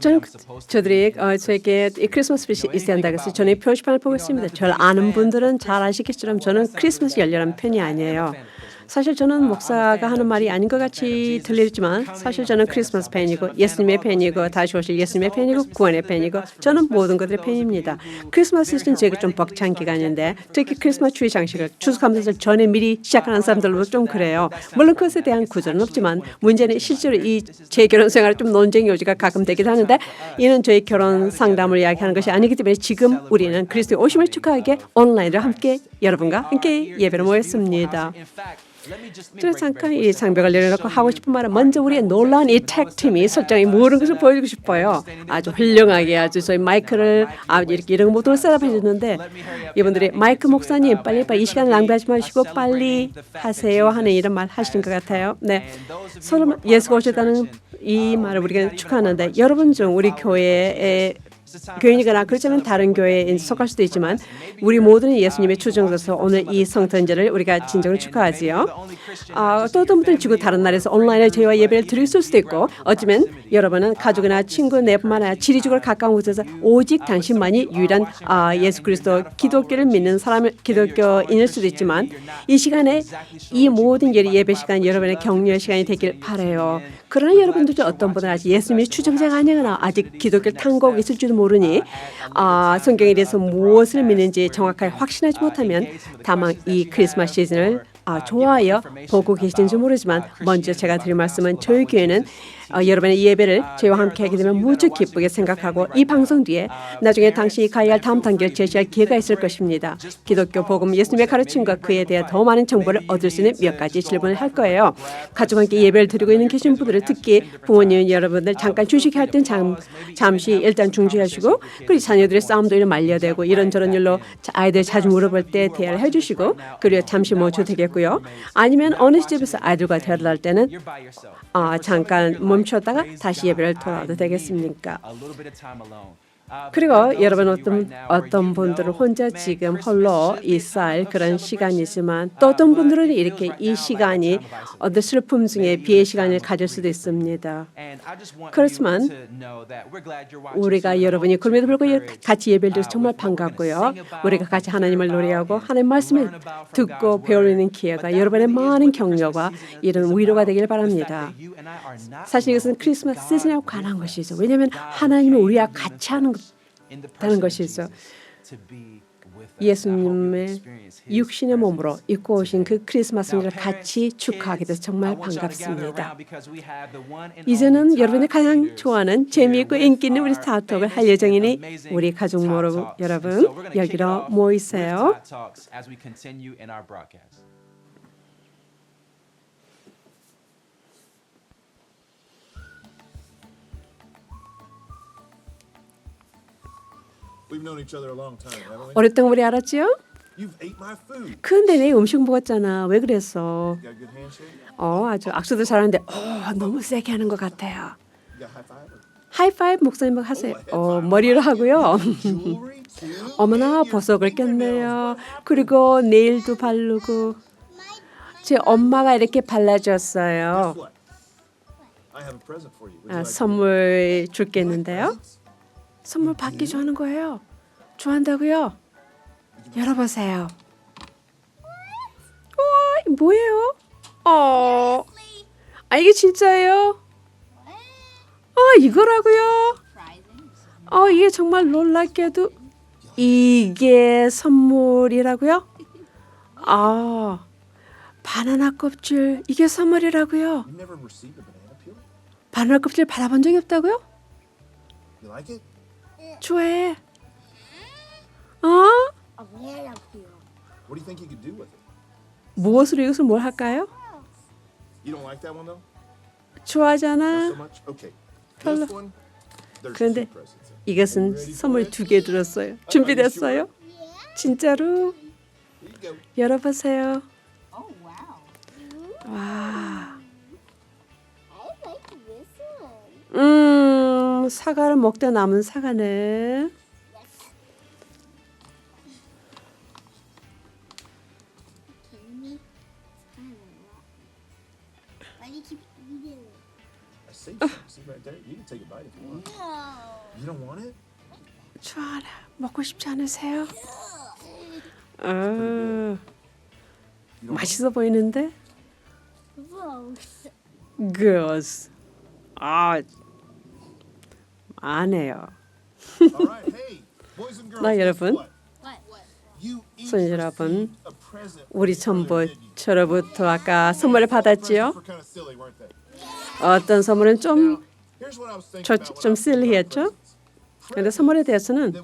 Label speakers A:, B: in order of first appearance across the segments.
A: 저는 저들이 저에게 이 크리스마스 빛이 있어야 한다고 해서 저는 이 표지판을 보고 있습니다. 저를 아는 분들은 잘 아시겠지만 저는 크리스마스 열렬한 팬이 아니에요. 사실 저는 목사가 하는 말이 아닌 것 같이 들리지만 사실 저는 크리스마스 팬이고 예수님의 팬이고 다시 오실 예수님의 팬이고 구원의 팬이고 저는 모든 것들의 팬입니다. 크리스마스 시즌 제가 좀 벅찬 기간인데 특히 크리스마스 트리 장식을 추수감사절 전에 미리 시작하는 사람들도 좀 그래요. 물론 그것에 대한 구절은 없지만 문제는 실제로 이 제 결혼 생활에 좀 논쟁 요지가 가끔 되긴 하는데 이는 저희 결혼 상담을 이야기하는 것이 아니기 때문에 지금 우리는 그리스도의 오심을 축하하게 온라인으로 함께 여러분과 함께 예배를 모였습니다. 저 잠깐 이 장벽을 내려놓고 하고 싶은 말은 먼저 우리의 놀라운 이 택팀이 설정이 모든 것을 보여주고 싶어요. 아주 훌륭하게 아주 저희 마이크를 이렇게 이런 모드로 셋업해 줬는데 이분들이 마이크 목사님 빨리 이 시간을 낭비하지 마시고 빨리 하세요 하는 이런 말 하시는 것 같아요. 네, 서로 예수가 오셨다는 이 말을 우리가 축하하는데 여러분 중 우리 교회에 교인이거나 그렇지만 다른 교회에 속할 수도 있지만 우리 모두는 예수님의 추종자로서 오늘 이 성탄절을 우리가 진정으로 축하하지요. 또 어떤 분들은 지구 다른 나라에서 온라인에 저희와 예배를 드릴 수도 있고 어쩌면 여러분은 가족이나 친구 내뿐만 아니라 지리적으로 가까운 곳에서 오직 당신만이 유일한 예수 그리스도 기독교를 믿는 사람을 기독교인일 수도 있지만 이 시간에 이 모든 예배 시간 여러분의 격려의 시간이 되길 바라요. 그러나 여러분들 중 어떤 분은 아직 예수님이 추종자가 아니거나 아직 기독교를 탐구하고 있을지도 모르니 성경에 대해서 무엇을 믿는지 정확하게 확신하지 못하면 다만 이 크리스마스 시즌을 좋아하여 보고 계신지 모르지만 먼저 제가 드릴 말씀은 저희 교회는 여러분의 예배를 저희와 함께 하게 되면 무척 기쁘게 생각하고 이 방송 뒤에 나중에 당신이 가야 할 다음 단계를 제시할 기회가 있을 것입니다. 기독교 복음 예수님의 가르침과 그에 대해 더 많은 정보를 얻을 수 있는 몇 가지 질문을 할 거예요. 가족과 함께 예배를 드리고 있는 계신 분들은 특히 부모님 여러분들 잠깐 휴식할 땐 잠시 일단 중지하시고 그리고 자녀들의 싸움도 이런 말려대고 이런저런 일로 아이들 자주 물어볼 때 대화를 해주시고 그리고 잠시 멈춰도 되겠고요. 아니면 어느 시점에서 아이들과 대화를 할 때는 잠깐 멈췄다가 다시 예배를 돌아와도 되겠습니까? 그리고 여러분 어떤 분들은 혼자 지금 홀로 있을 그런 시간이지만 또 어떤 분들은 이렇게 이 시간이 어떤 슬픔 중에 비의 시간을 가질 수도 있습니다. 그렇지만 우리가 여러분이 그럼에도 불구하고 같이 예배를 드려서 정말 반갑고요. 우리가 같이 하나님을 노래하고 하나님 말씀을 듣고 배우는 기회가 여러분의 많은 격려가 이런 위로가 되길 바랍니다. 사실 이것은 크리스마스 시즌에 관한 것이죠. 왜냐하면 하나님은 우리와 같이 하는 다는 것이죠. 예수님의 육신의 몸으로 입고 오신 그 크리스마스를 같이 축하하게 돼서 정말 반갑습니다. 이제는 여러분이 가장 좋아하는 재미있고 인기 있는 우리 스타트업을 할 예정이니 우리 가족 여러분 여기로 모이세요. 오랫동안 우리 알았지요? 근데 내 음식 먹었잖아. 왜 그랬어? 아주 악수도 잘하는데 너무 세게 하는 것 같아요. 하이파이브 목사님 하세요. 머리를 하고요. 어머나 보석을 꼈네요. 그리고 네일도 바르고 제 엄마가 이렇게 발라줬어요. 선물 줄게 있는데요. 선물 받기 좋아하는 거예요. 좋아한다고요? 열어보세요. 우와, 뭐예요? 이게 진짜예요? 이거라고요? 이게 정말 놀랍게도 이게 선물이라고요? 바나나 껍질 이게 선물이라고요? 바나나 껍질 받아본 적이 없다고요? 좋아해. 무엇으로 이것을 뭘 할까요? 좋아하잖아. 별로. 그런데 이것은 선물 2개 들었어요. 준비됐어요? 진짜로? 열어보세요. 와. 사과를 먹다 남은 사과네. 주하나 먹고 싶지 않으세요? 맛있어 보이는데? Gross. 안 해요. 나 여러분, 손 여러분, 우리 전부 저로부터 아까 선물을 받았지요? 어떤 선물은 좀 silly했죠? 그런데 선물에 대해서는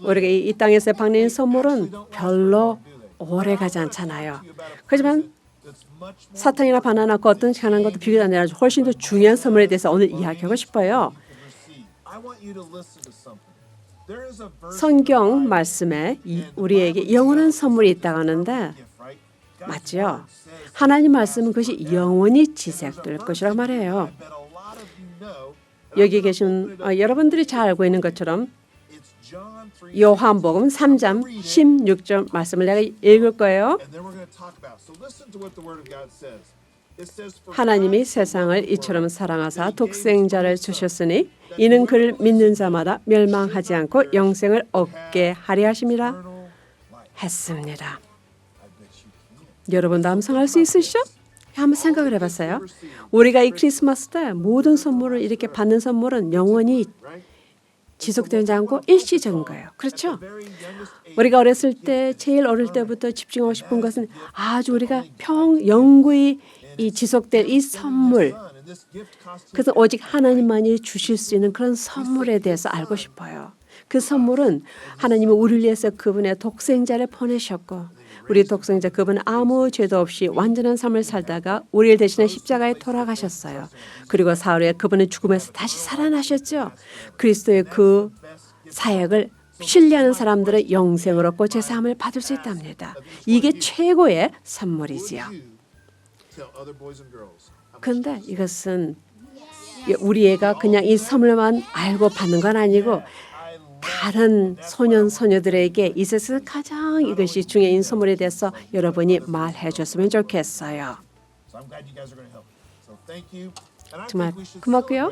A: 우리가 이 땅에서 받는 선물은 별로 오래 가지 않잖아요. 하지만 사탕이나 바나나 그 어떤 하는 것도 비교가 안 되나 훨씬 더 중요한 선물에 대해서 오늘 이야기하고 싶어요. 성경 말씀에 우리에게 영원한 선물이 있다고 하는데 맞죠? 하나님 말씀은 그것이 영원히 지속될 것이라고 말해요. 여기 계신 여러분들이 잘 알고 있는 것처럼 요한복음 3장 16절 말씀을 내가 읽을 거예요. 하나님이 세상을 이처럼 사랑하사 독생자를 주셨으니 이는 그를 믿는 자마다 멸망하지 않고 영생을 얻게 하려 하심이라 했습니다. 여러분도 암송할 수 있으시죠? 한번 생각을 해봤어요. 우리가 이 크리스마스 때 모든 선물을 이렇게 받는 선물은 영원히 지속되지 않고 일시적인 거예요. 그렇죠? 우리가 어렸을 때 제일 어릴 때부터 집중하고 싶은 것은 아주 우리가 영구히 이 지속될 이 선물. 그래서 오직 하나님만이 주실 수 있는 그런 선물에 대해서 알고 싶어요. 그 선물은 하나님은 우리를 위해서 그분의 독생자를 보내셨고 우리 독생자 그분은 아무 죄도 없이 완전한 삶을 살다가 우리를 대신해 십자가에 돌아가셨어요. 그리고 사흘 후에 그분은 죽음에서 다시 살아나셨죠. 그리스도의 그 사역을 신뢰하는 사람들은 영생을 얻고 제사함을 받을 수 있답니다. 이게 최고의 선물이지요. 그런데 이것은 우리 애가 그냥 이 선물만 알고 받는 건 아니고 다른 소년 소녀들에게 이 세상에서 가장 이것이 중요한 선물에 대해서 여러분이 말해 줬으면 좋겠어요. 정말 고맙고요.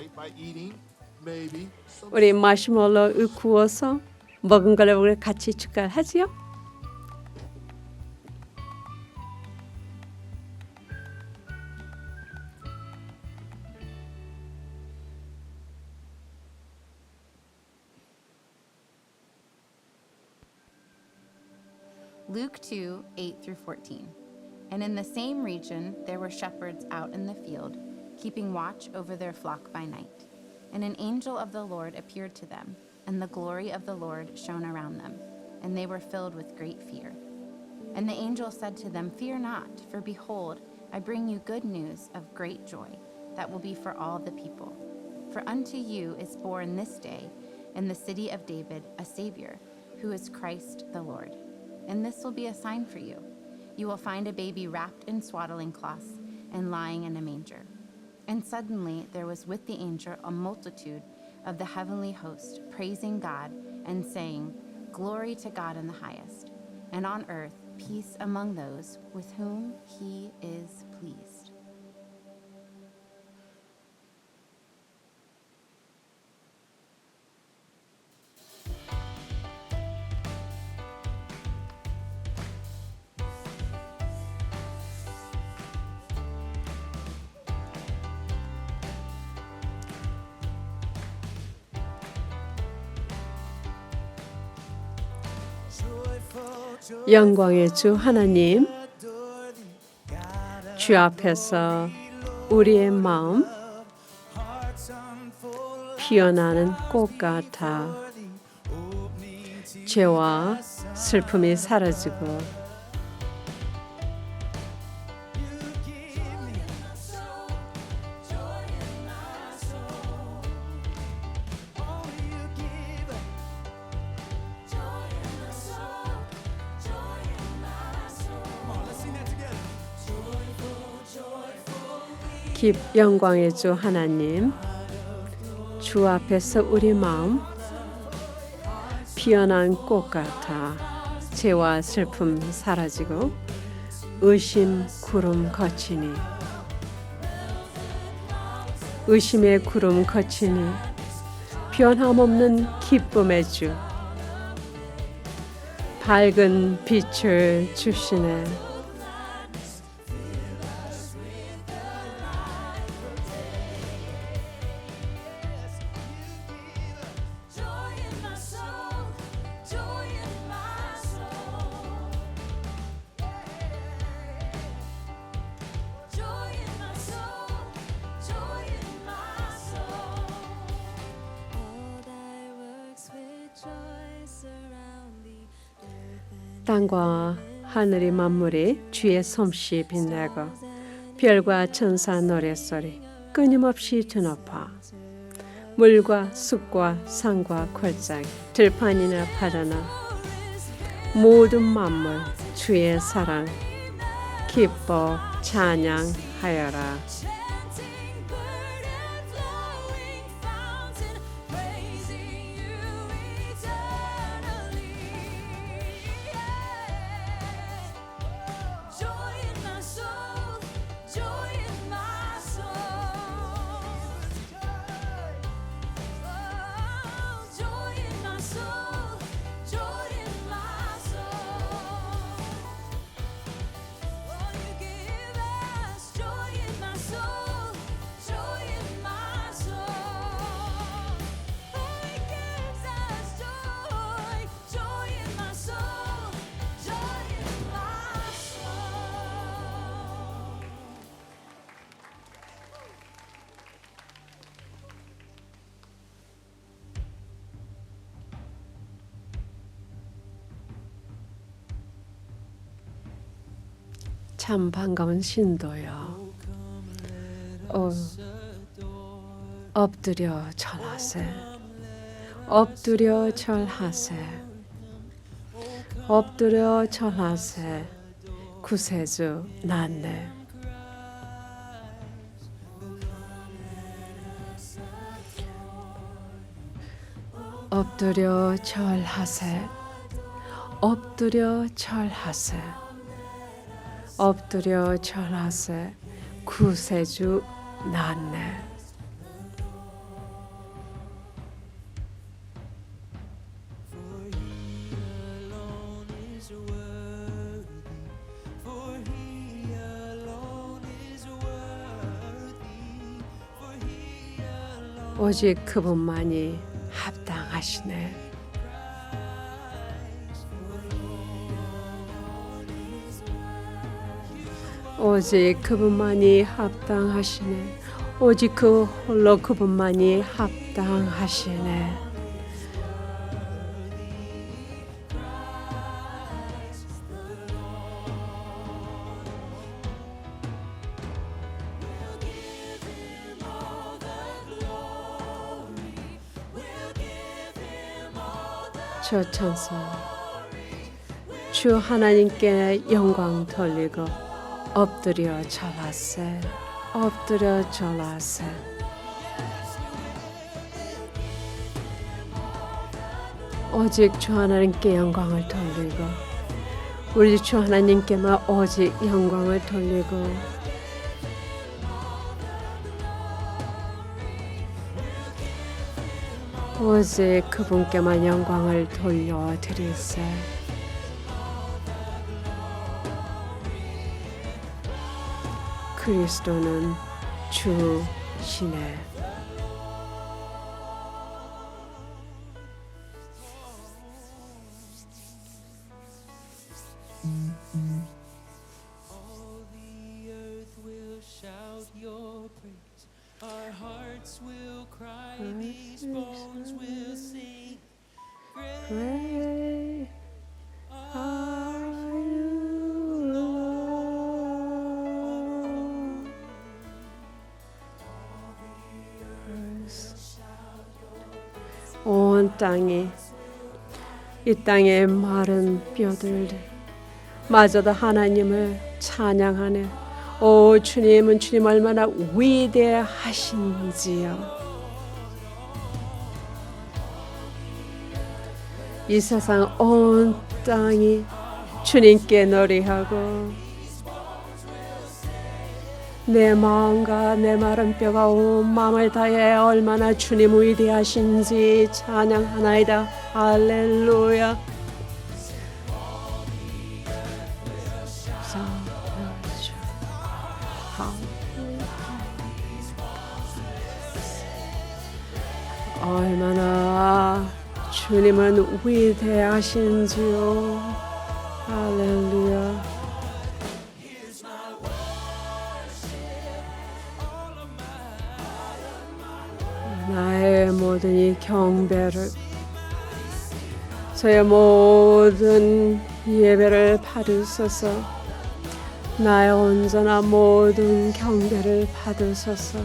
A: 우리 마시멜로를 구워서 먹은 거를 같이 축하하지요.
B: Luke 2, 8 through 14. And in the same region there were shepherds out in the field, keeping watch over their flock by night. And an angel of the Lord appeared to them, and the glory of the Lord shone around them, and they were filled with great fear. And the angel said to them, Fear not, for behold, I bring you good news of great joy, that will be for all the people. For unto you is born this day in the city of David a Savior, who is Christ the Lord. And this will be a sign for you. You will find a baby wrapped in swaddling cloths and lying in a manger. And suddenly there was with the angel a multitude of the heavenly host, praising God and saying, Glory to God in the highest, and on earth peace among those with whom he is pleased.
A: 영광의 주 하나님, 주 앞에서 우리의 마음 피어나는 꽃 같아 죄와 슬픔이 사라지고 영광의 주 하나님, 주 앞에서 우리 마음 피어난 꽃 같아 죄와 슬픔 사라지고 의심 구름 거치니 의심의 구름 거치니 변함없는 기쁨의 주 밝은 빛을 주시네. 땅과 하늘의 만물이 주의 솜씨 빛나고 별과 천사 노랫소리 끊임없이 드높아 물과 숲과 산과 골짜기 들판이나 바다나 모든 만물 주의 사랑 기뻐 찬양하여라. 참 반가운 신도요. 엎드려 절하세. 엎드려 절하세. 엎드려 절하세. 구세주 낫네. 엎드려 절하세. 엎드려 절하세. 엎드려 절하세. 구세주 낫네. 오직 그분만이 합당하시네. 오직 그분만이 합당하시네. 오직 그 홀로 그분만이 합당하시네. 저 찬송 주 하나님께 영광 돌리고 엎드려 절하세. 엎드려 절하세. 오직 주 하나님께 영광을 돌리고 우리 주 하나님께만 오직 영광을 돌리고 오직 그분께만 영광을 돌려드리세. 그리스도는 주시네.
C: All the earth will shout your praise. Our hearts will cry, these bones will sing.
A: Great are you, Lord. 온 땅이 이 땅의 마른 뼈들 마저도 하나님을 찬양하네. 오 주님은 주님 얼마나 위대하신지요. 이 세상 온 땅이 주님께 노래하고 내 마음과 내 마른 뼈가 온 마음을 다해 얼마나 주님 위대하신지 찬양하나이다. 할렐루야. 얼마나 주님은 위대하신지요. 할렐루야. 나의 모든 이 경배를, 저의 모든 예배를 받으소서. 나의 온전한 모든 경배를 받으소서.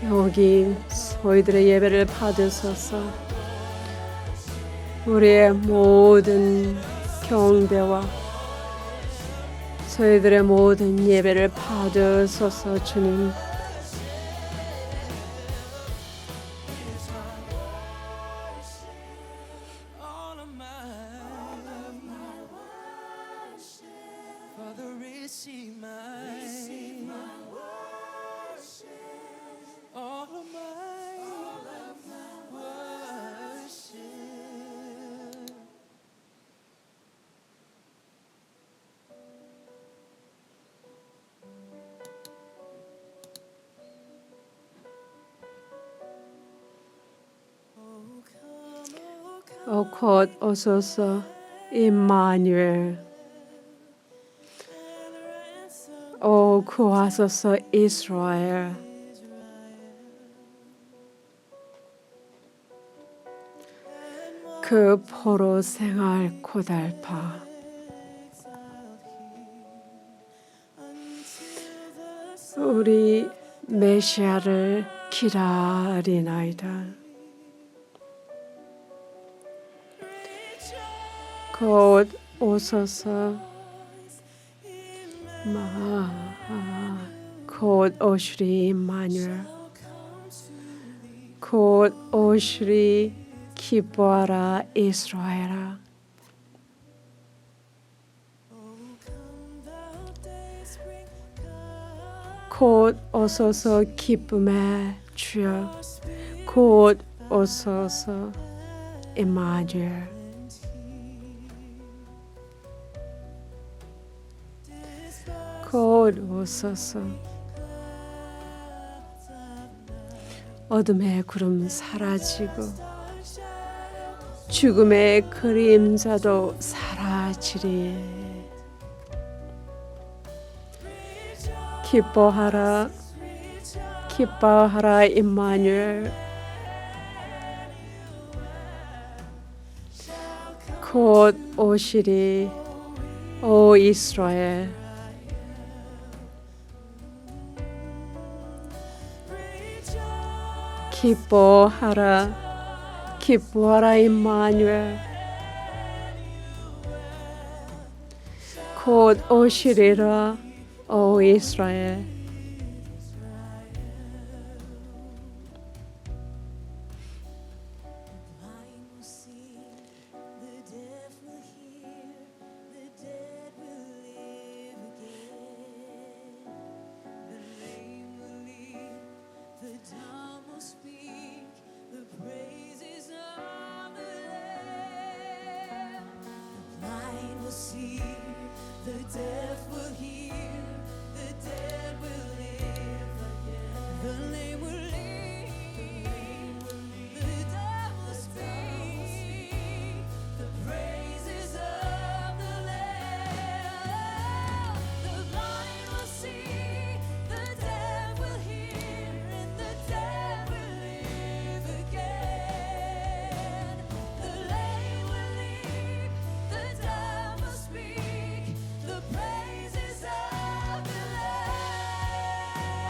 A: 여기 저희들의 예배를 받으소서. 우리의 모든 경배와 저희들의 모든 예배를 받으소서. 주님,
C: all of my worship. Father, receive my worship. All of my worship. Oh, come,
A: 곧 오소서. 임마누엘. 구하소서. 이스라엘. 그 포로 생활 고달파 우리 메시아를 기다리나이다. 곧 오소서. 곧 오시리. 임마누엘. 곧 오시리. 기뻐하라 이스라엘아. 곧 오소서. 기쁨의 주여. 곧 오소서. 임마누엘. 곧 오소서. 어둠의 구름 사라지고 죽음의 그림자도 사라지리. 기뻐하라. 기뻐하라 임마누엘. 곧 오시리. 오 이스라엘. 기뻐하라. 기뻐하라 임마누엘. 곧 오시리라. 오 이스라엘.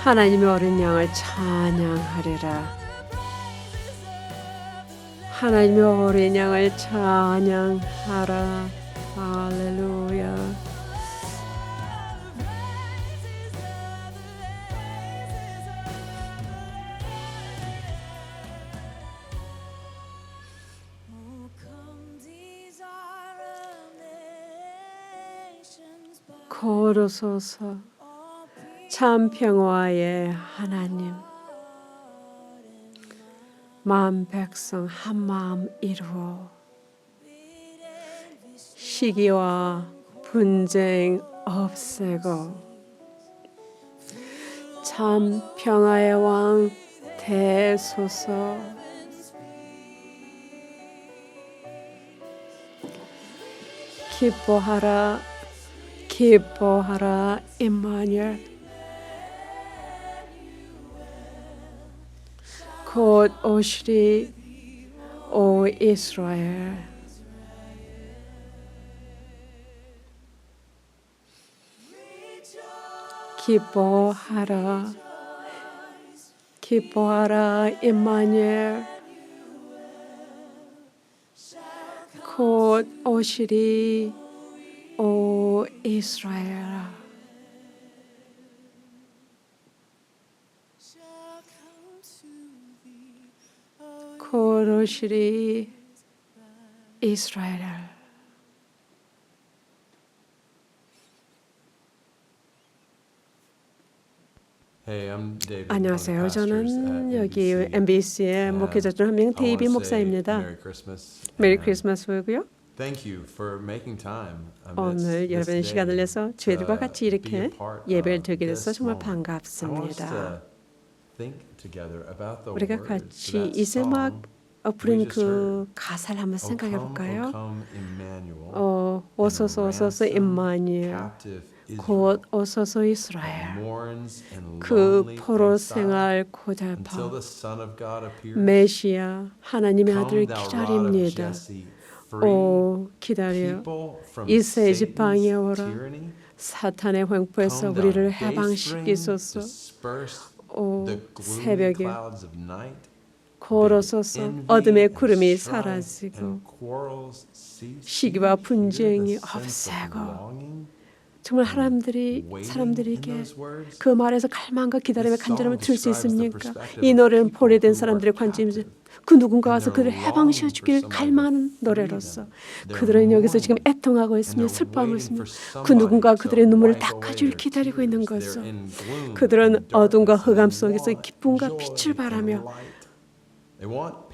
A: 하나님의 어린 양을 찬양하리라. 하나님의 어린 양을 찬양하라. 할렐루야. 곧 오소서. 참 평화의 하나님, 만 백성 한 마음 이루어 시기와 분쟁 없애고 참 평화의 왕 대소서. 기뻐하라 기뻐하라 임마누엘. 곧 오시리 오 이스라엘. 기뻐하라 기뻐하라 임마누엘. 곧 오시리 오 이스라엘아. 곧 오시리 이스라엘. 안녕하세요. 저는 여기 MBC의 목회자 중 한 명 데이비 목사입니다. 메리 크리스마스고요. 오늘 여러분의 시간을 내서 저희들과 같이 이렇게 예배를 드리게 돼서 정말 반갑습니다. 우리가 같이 이세막 부른 그 가사를 한번 생각해 볼까요? 오소서 오소서 임마누엘, 곧 오소서 이스라엘. 그 포로 생활 고달파 메시아 하나님의 아들 기다립니다. 오 기다려 이세 지팡이에 오라. 사탄의 횡포에서 우리를 해방시키소서. 오 새벽에 걸어서서 어둠의 구름이 사라지고 시기와 분쟁이 없애고 정말 사람들에게 그 말에서 갈망과 기다림의 간절함을 들을 수 있습니까? 이 노래는 포로된 사람들의 관심이죠. 그 누군가 와서 그를 해방시켜 주길 갈망하는 노래로서 그들은 여기서 지금 애통하고 있으며 슬퍼하고 있으며 그 누군가 그들의 눈물을 닦아주길 기다리고 있는 것을. 그들은 어둠과 흑암 속에서 기쁨과 빛을 바라며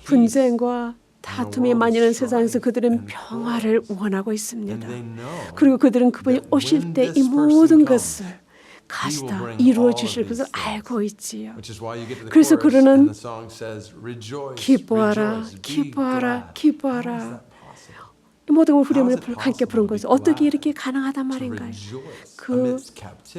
A: 분쟁과 다툼이 많이는 세상에서 그들은 평화를 원하고 있습니다. 그리고 그들은 그분이 오실 때 이 모든 것을 가시다 이루어 주실 것을 알고 있지요. 그래서 그러는 기뻐하라 기뻐하라 기뻐하라 이 모든 걸 우리 함께 부른 것이 어떻게 이렇게 가능하단 말인가요? 그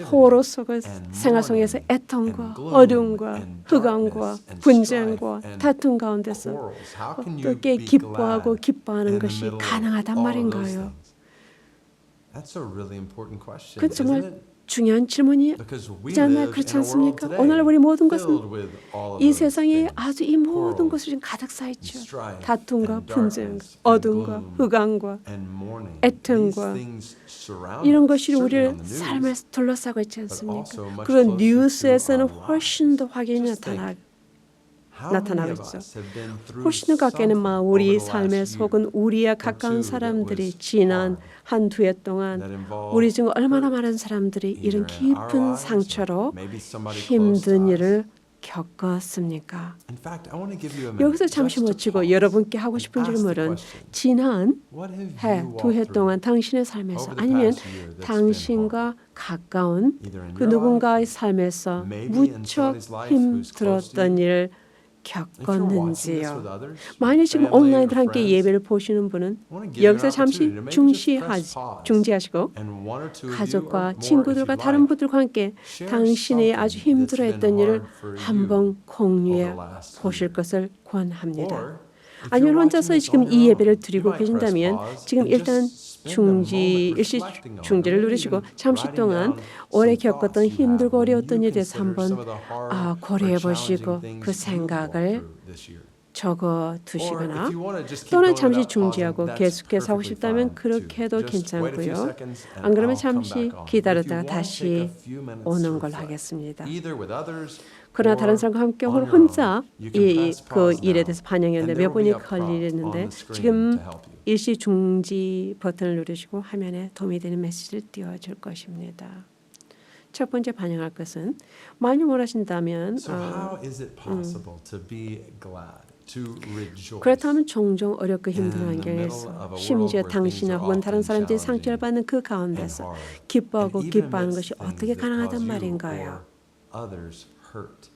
A: 포로 속의 생활 속에서 애통과 어려움과 흑암과 분쟁과 다툼 가운데서 어떻게 기뻐하고 기뻐하는 것이 가능하단 말인가요? 그건 정말 중요한 질문이잖아요. 그렇지 않습니까? 오늘 우리 모든 것은 이 세상에 아주 이 모든 것이 지금 가득 차 있죠. 다툼과 분쟁, 어둠과 흑암과 애통과 이런 것이 우리를 삶을 둘러싸고 있지 않습니까? 그리고 뉴스에서는 훨씬 더 확연히 나타나고 있죠. 훨씬 더 가까이는 우리 삶의 속은 우리와 가까운 사람들이 지난 한 두 해 동안 우리 중 얼마나 많은 사람들이 이런 깊은 상처로 힘든 일을 겪었습니까? 여기서 잠시 멈추고 여러분께 하고 싶은 질문은 지난 두 해 동안 당신의 삶에서 아니면 당신과 가까운 그 누군가의 삶에서 무척 힘들었던 일을 겪었는지요. 만약 지금 온라인으로 함께 예배를 보시는 분은 여기서 잠시 중지하시고 가족과 친구들과 다른 분들과 함께 당신이 아주 힘들어했던 일을 한번 공유해 보실 것을 권합니다. 아니면 혼자서 지금 이 예배를 드리고 계신다면 지금 일단 일시 중지를 누르시고 잠시 동안 오래 겪었던 힘들고 어려웠던 일에 대해서 한번 고려해 보시고 그 생각을 적어 두시거나 또는 잠시 중지하고 계속해서 하고 싶다면 그렇게 해도 괜찮고요. 안 그러면 잠시 기다렸다가 다시 오는 걸로 하겠습니다. 그러나 다른 사람과 함께 혼자 그 일에 대해서 반영했는데 몇 분이 걸리는데 지금 일시 중지 버튼을 누르시고 화면에 도움이 되는 메시지를 띄워줄 것입니다. 첫 번째 반영할 것은 많이 원하신다면
D: So how is it possible to be glad, to rejoice?
A: 그렇다면 종종 어렵고 힘든
D: in the middle
A: 환경에서
D: of a
A: 심지어
D: world where things
A: 당신이나
D: are
A: 혹은 다른
D: often
A: 사람들이 상처를
D: challenging
A: 받는 그
D: and
A: 가운데서
D: hard,
A: 기뻐하고
D: and even
A: 기뻐하는
D: amidst
A: 것이
D: things
A: 어떻게
D: that
A: 가능하단
D: cause you
A: 말인가요?
D: or others hurt.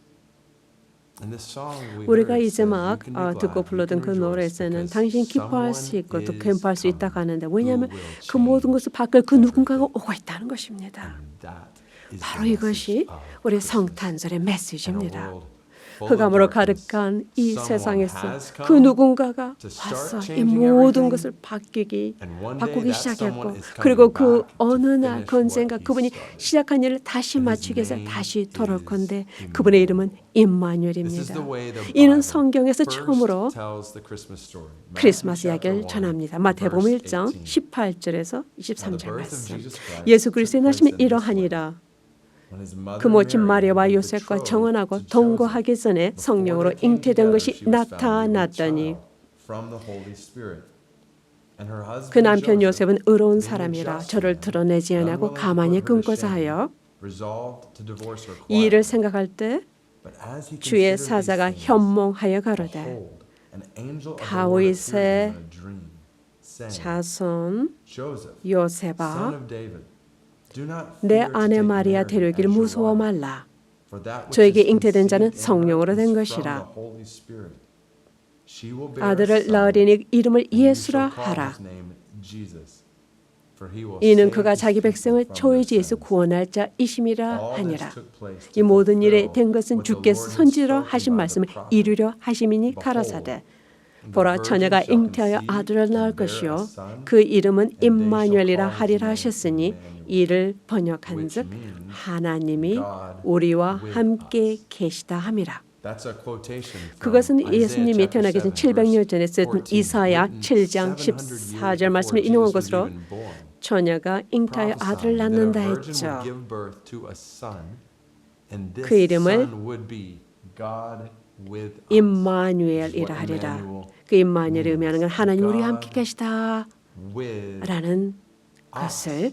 D: In this song we
A: 우리가
D: heard it
A: 이제
D: says,
A: 막
D: "You can be
A: 듣고
D: glad, you
A: 불러든
D: can
A: 그
D: rejoice,
A: 노래에서는
D: because
A: 당신 기뻐할 수 있고 또
D: someone
A: 기뻐할 수
D: is
A: 있다고 하는데
D: coming
A: 왜냐하면
D: who will
A: 그 모든
D: change
A: 것을 바꿀 그 누군가가
D: everything."
A: 오고 있다는 것입니다.
D: And that is the
A: 바로
D: message
A: 이것이
D: of
A: 우리
D: Christmas.
A: 성탄절의
D: In a
A: 메시지입니다.
D: world full of
A: 흑암으로
D: darkness,
A: 가득한 이
D: someone
A: 세상에서
D: has
A: 그
D: come
A: 누군가가
D: to start
A: 와서 이
D: changing
A: 모든
D: everything.
A: 것을 바꾸기
D: And one day
A: 바꾸기
D: that someone
A: 시작했고
D: is
A: 그리고
D: coming
A: 그
D: back to
A: 어느 날
D: finish
A: 그 언젠가
D: what he
A: 그분이
D: started.
A: 시작한 일을 다시
D: And his
A: 마치기 위해서
D: name
A: 다시 돌아올
D: is
A: 건데
D: Emmanuel.
A: 그분의 이름은
D: This is
A: 임마누엘입니다.
D: the way the
A: 이는
D: Bible
A: 성경에서
D: first
A: 처음으로
D: tells the Christmas story. Matthew
A: 크리스마스
D: chapter
A: 이야기를
D: 1,
A: 전합니다. 마태복음
D: verse
A: 1장
D: 18.
A: 18절에서
D: Now, the
A: 23절
D: birth of
A: 말씀.
D: Jesus Christ
A: 예수
D: took
A: 그리스도의
D: place
A: 나심이
D: in this way.
A: 이러하니라.
D: When his mother
A: 그 모친
D: Mary
A: 마리아와
D: had been
A: 요셉과
D: betrothed
A: 정혼하고
D: to Joseph,
A: 동거하기 전에
D: before
A: 성령으로
D: they came
A: 잉태된
D: together,
A: 것이
D: she was found to be with
A: 나타났더니
D: child from the Holy Spirit. And her
A: 그
D: husband
A: 남편
D: Joseph,
A: 요셉은 의로운
D: being a
A: 사람이라
D: just
A: 저를
D: man,
A: 드러내지 아니하고
D: unwilling to
A: 가만히
D: put her to
A: 끊고자
D: shame,
A: 하여
D: resolved to divorce her
A: 이 일을
D: quietly.
A: 생각할 때
D: But as he
A: 주의
D: considered these
A: 사자가
D: things,
A: 현몽하여 가로되
D: behold, an angel of the Lord
A: 다윗의
D: appeared to him in a dream, saying,
A: 자손
D: Joseph, son
A: 요셉아
D: of David, do not
A: 내
D: fear to
A: 아내
D: take
A: 마리아
D: Mary
A: 데려오기를
D: as your
A: 무서워
D: wife,
A: 말라.
D: for that which
A: 저에게
D: is
A: 잉태된 자는
D: conceived in her
A: 성령으로
D: is
A: 된
D: from
A: 것이라.
D: the Holy Spirit. She will bear a
A: 아들을
D: son,
A: 낳으리니 이름을
D: and you
A: 예수라
D: shall call
A: 하라.
D: his name Jesus, for he will
A: 이는
D: save
A: 그가
D: his
A: 자기
D: people
A: 백성을
D: from their
A: 초이지에서
D: sins.
A: 구원할 자이심이라
D: All
A: 하니라.
D: this took place
A: 이
D: to
A: 모든 일에
D: fulfill
A: 된 것은
D: what the
A: 주께서
D: Lord had
A: 선지로
D: spoken
A: 하신
D: by the
A: 말씀을
D: prophet.
A: 이루려 하심이니
D: Behold,
A: 가라사대
D: the
A: 보라
D: virgin
A: 처녀가
D: shall
A: 잉태하여
D: conceive
A: 아들을
D: and
A: 낳을
D: bear a
A: 것이요
D: son,
A: 그 이름은
D: and they shall
A: 임마누엘이라
D: call his
A: 하리라
D: name
A: 하셨으니
D: Emmanuel,
A: 이를
D: which
A: 번역한즉
D: means
A: 하나님이
D: God
A: 우리와
D: with
A: 함께
D: us.
A: 계시다 함이라.
D: That's a quotation from
A: 그것은
D: Isaiah
A: 예수님이
D: chapter
A: 태어나기 전
D: 7,
A: 700년 전에
D: verse
A: 썼던
D: 14,
A: 이사야
D: written
A: 7장
D: 700
A: 14절
D: years
A: 말씀을
D: before
A: 인용한
D: Jesus was
A: 것으로
D: even born,
A: 처녀가 잉태하여 아들을
D: prophesying that a
A: 낳는다
D: virgin
A: 했죠.
D: would give birth to a son, and this
A: 그 이름을
D: son would be God with us.
A: 임마누엘이라
D: What
A: 하리라.
D: Emmanuel
A: 그 임마누엘이 의미하는 건 하나님 우리와 함께
D: God
A: 계시다
D: with
A: 라는
D: us.
A: 것을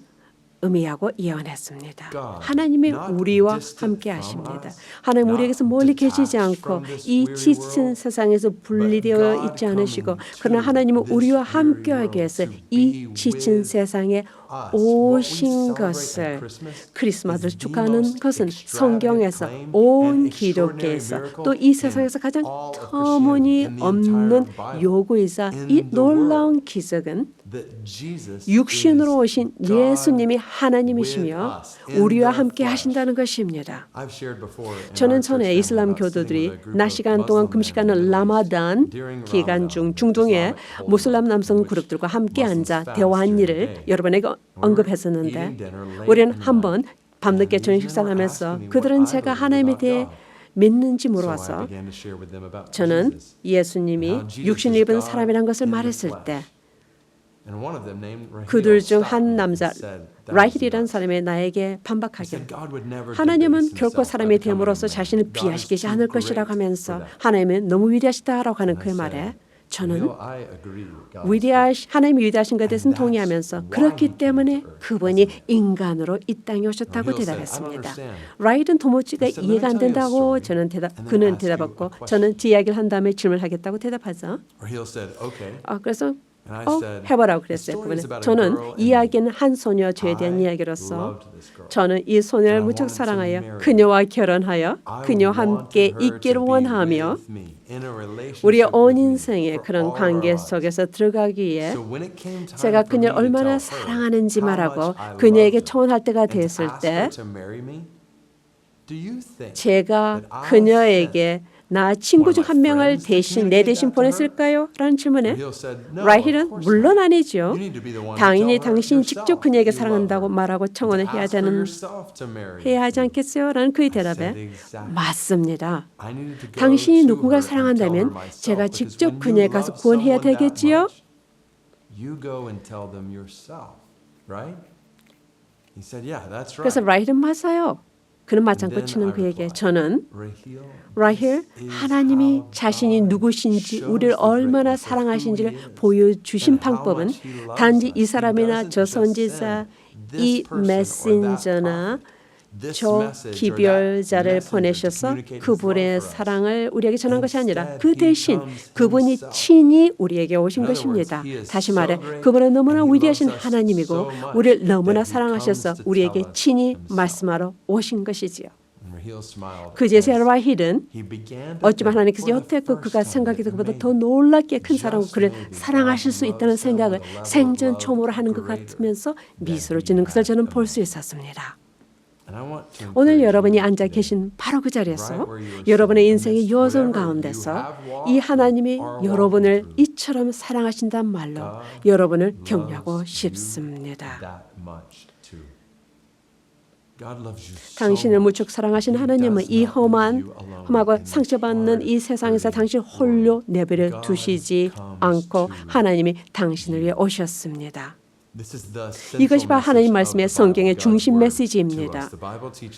A: 의미하고 예언했습니다.
D: God,
A: 하나님이
D: not
A: 우리와
D: distant
A: 함께
D: from
A: 하십니다.
D: us,
A: 하나님
D: not
A: 우리에게서 멀리 계시지
D: detached
A: 않고
D: from this
A: 이
D: weary
A: 지친
D: world,
A: 세상에서 분리되어
D: but
A: 있지
D: God
A: 않으시고
D: coming
A: 그러나
D: to
A: 하나님은
D: this
A: 우리와
D: weary
A: 함께하게 해서
D: world to
A: 이
D: be
A: 지친
D: with
A: 세상에
D: us. What we
A: 오신
D: celebrate at
A: 것을
D: Christmas
A: 크리스마스를
D: is the
A: 축하하는
D: most
A: 것은
D: extravagant
A: 성경에서
D: claim
A: 온
D: and
A: 기독교에서
D: extraordinary
A: 또 이
D: miracle
A: 세상에서
D: in
A: 가장
D: all of
A: 터무니
D: Christianity, in the
A: 없는
D: entire Bible,
A: 요구이자
D: in
A: 이
D: the
A: 놀라운
D: world.
A: 기적은
D: that Jesus
A: 육신으로
D: is
A: 오신
D: God
A: 예수님이
D: with
A: 하나님이시며
D: us in
A: 우리와
D: the
A: 함께
D: flesh.
A: 하신다는 것입니다.
D: I've shared before in
A: 저는
D: our church
A: 전에
D: family
A: 이슬람
D: about sitting
A: 교도들이
D: with a group
A: 낮
D: of
A: 시간 동안
D: Muslim men in
A: 금식하는
D: the Middle East
A: 라마단
D: during
A: 기간
D: Ramadan,
A: 중
D: the
A: 중동에
D: Islamic holy
A: 무슬람
D: month,
A: 남성
D: in which
A: 그룹들과 함께
D: Muslims
A: 앉아
D: fast
A: 대화한
D: during the
A: 일을
D: day.
A: 여러분에게
D: We were
A: 언급했었는데
D: eating dinner late
A: 우리는
D: at
A: 한번
D: night,
A: 밤늦게
D: and
A: 저녁
D: these men
A: 식사를
D: were
A: 하면서
D: asking me what
A: 그들은
D: I
A: 제가
D: believed
A: 하나님에
D: about
A: 대해
D: God.
A: 믿는지
D: So I
A: 물어와서
D: began to share with them about
A: 저는
D: Jesus.
A: 예수님이
D: How Jesus
A: 육신을
D: is
A: 입은
D: God
A: 사람이란 것을
D: in the
A: 말했을
D: flesh.
A: 때
D: And one of them, named Rahil,
A: 그들 중
D: stopped me
A: 한
D: and
A: 남자
D: said, "That is
A: 라힐이라는
D: nuts."
A: 사람이 나에게
D: He
A: 반박하기를
D: said, "God would never
A: 하나님은
D: debase
A: 결코
D: himself by
A: 사람이
D: becoming a
A: 됨으로써
D: man.
A: 자신을
D: God is
A: 비하시키지
D: too
A: 않을
D: great
A: 것이라고
D: for
A: 하면서
D: that."
A: 하나님은 너무 위대하시다라고 하는
D: And I
A: 그
D: said,
A: 말에 저는
D: "Rahil, I agree with God."
A: 하나님이 위대하신 것에 대해서는
D: And that's
A: 동의하면서
D: why
A: 그렇기
D: he came
A: 때문에
D: to earth
A: 그분이
D: as a man.
A: 인간으로 이 땅에 오셨다고
D: Rahil said, "I don't
A: 대답했습니다.
D: understand."
A: 라일은 도무지가
D: I said,
A: 이해가 안
D: "Let me tell you a
A: 된다고
D: story,
A: 저는
D: and then
A: 그는
D: ask you a
A: 대답했고
D: question."
A: 저는 제 이야기를 한 다음에 질문하겠다고 대답하죠.
D: Rahil said, "Okay."
A: 그래서
D: And I said,
A: 해보라고
D: "The
A: 그랬어요.
D: story is
A: 그분은
D: about a
A: 저는
D: girl and
A: 이야기는 한 소녀 죄에 대한
D: I
A: 이야기로서
D: loved this girl.
A: 저는 이 소녀를
D: And I
A: 무척
D: wanted to
A: 사랑하여
D: marry
A: 그녀와 결혼하여
D: I
A: 그녀와 함께
D: wanted her
A: 있기를
D: to be
A: 원하며
D: with me, in a relationship
A: 우리의 온
D: with me
A: 인생의
D: for
A: 그런
D: all of
A: 관계
D: our lives.
A: 속에서 들어가기에
D: So when it came time
A: 제가
D: for me
A: 그녀를
D: to
A: 얼마나
D: tell her
A: 사랑하는지
D: how
A: 말하고
D: much I
A: 그녀에게
D: loved her
A: 초혼할 때가
D: and to
A: 됐을
D: ask
A: 때
D: her to marry me, do you think
A: 제가
D: that I
A: 그녀에게 나 친구 중 한 명을
D: friends to
A: 대신 내
D: communicate
A: 대신
D: that to her?
A: 보냈을까요? 라는 질문에
D: Rahil said, "No, of
A: 라힐은
D: course
A: 물론
D: not.
A: 아니죠.
D: You need to be the one to
A: 당연히
D: tell her
A: 당신이 직접
D: yourself
A: 그녀에게
D: that you love
A: 사랑한다고
D: her,
A: 말하고
D: and to
A: 청혼을 해야
D: ask her
A: 되는
D: yourself to marry
A: 해야 하지
D: me."
A: 않겠어요? 라는 그의
D: I said
A: 대답에
D: exactly.
A: 맞습니다.
D: I needed to go
A: 당신이
D: to
A: 누군가를
D: her and tell her
A: 사랑한다면
D: myself,
A: 제가
D: because
A: 직접
D: when you
A: 그녀에
D: love
A: 가서 구원해야
D: someone that
A: 되겠지요?
D: much, you go and tell them yourself, right? He said, "Yeah, that's right."
A: 그래서 라힐은 맞아요. 그는 맞장구
D: And then
A: 치는
D: I
A: 그에게
D: replied,
A: 저는
D: "Rahil,
A: 라힐
D: this is
A: 하나님이
D: how
A: 자신이
D: God
A: 누구신지
D: shows
A: 우리를
D: the
A: 얼마나
D: greatness of who he
A: 사랑하신지를
D: is,
A: 보여주신
D: and how
A: 방법은
D: much he loves
A: 단지
D: us.
A: 이
D: He
A: 사람이나
D: doesn't
A: 저
D: just
A: 선지자
D: send
A: 이
D: this person or that
A: 메신저나
D: prophet.
A: 저 기별자를 보내셔서 그분의 사랑을 우리에게 전한 것이 아니라 그 대신 그분이 친히 우리에게 오신 것입니다. 다시 말해 그분은 너무나 위대하신 하나님이고 우리를 너무나 사랑하셔서 우리에게 친히 말씀하러 오신 것이지요. 그제 세라힐은 어쩌면 하나님께서 여태껏 그가 생각했던 것보다 더 놀랍게 큰 사랑으로 그를 사랑하실 수 있다는 생각을 생전초모로 하는 것 같으면서 미소를 짓는 것을 저는 볼 수 있었습니다. 오늘 여러분이 앉아 계신 바로 그 자리에서 여러분의 인생의 여정 가운데서 이 하나님이 여러분을 이처럼 사랑하신다는 말로 여러분을 격려하고 싶습니다. 당신을 무척 사랑하신 하나님은 이 험하고 상처받는 이 세상에서 당신 홀로 내버려 두시지 않고 하나님이 당신을 위해 오셨습니다. 이것이 바로 하나님 말씀의 성경의 중심 메시지입니다.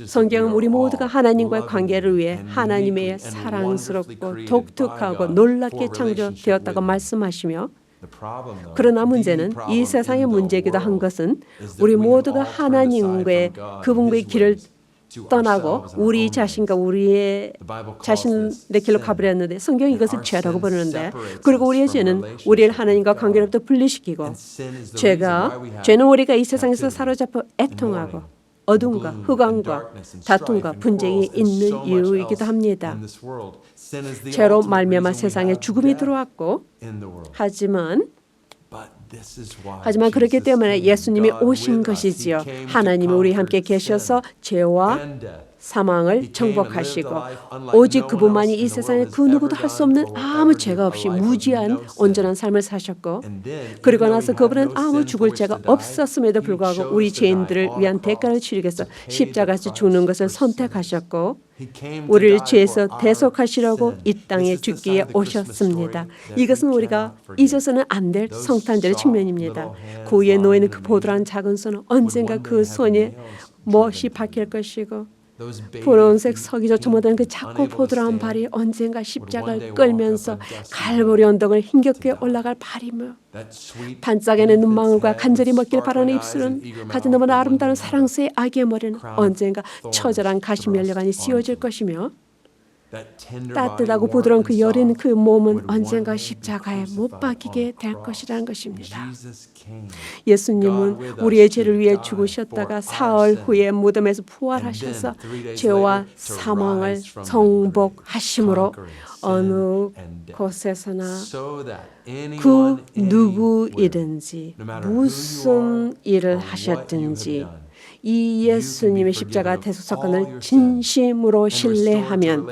A: 성경은 우리 모두가 하나님과의 관계를 위해 하나님의 사랑스럽고 독특하고 놀랍게 창조되었다고 말씀하시며 그러나 문제는 이 세상의 문제이기도 한 것은 우리 모두가 하나님과의 그분과의 길을 떠나고 우리 자신과 우리의 자신의 길로 가버렸는데 성경이 이것을 죄라고 부르는데 그리고 우리의 죄는 우리를 하나님과 관계로부터 분리시키고 죄는 우리가 이 세상에서 사로잡혀 애통하고 어둠과 흑암과 다툼과 분쟁이 있는 이유이기도 합니다. 죄로 말미암아 세상에 죽음이 들어왔고 하지만 그렇기 때문에 예수님이 오신 것이지요. 하나님이 우리 함께 계셔서 죄와 사망을 정복하시고 오직 그분만이 이 세상에 그 누구도 할 수 없는 아무 죄가 없이 무지한 온전한 삶을 사셨고 그리고 나서 그분은 아무 죽을 죄가 없었음에도 불구하고 우리 죄인들을 위한 대가를 치르기 위해서 십자가에서 죽는 것을 선택하셨고 우리를 죄에서 대속하시려고 이 땅에 죽기에 오셨습니다. 이것은 우리가 잊어서는 안 될 성탄절의 측면입니다. 그 위에 놓이는 그 보드란 작은 손은 언젠가 그 손에 못이 박힐 것이고 분홍색 서기조차 못하는 그 작고 포도라운 발이 언젠가 십자가를 끌면서 갈보리 언덕을 힘겹게 올라갈 발이며 반짝이는 눈망울과 간절히 먹길 바라는 입술은 가진 너무나 아름다운 사랑스의 아기의 머리는 언젠가 처절한 가시면류관이 씌워질 것이며 따뜻하고 부드러운 그 여린 그 몸은 언젠가 십자가에 못 박히게 될 것이라는 것입니다. 예수님은 우리의 죄를 위해 죽으셨다가 사흘 후에 무덤에서 부활하셔서 죄와 사망을 정복하심으로 어느 곳에서나 그 누구이든지 무슨 일을 하셨든지 이 예수님의 십자가 대속 사건을 진심으로 신뢰하면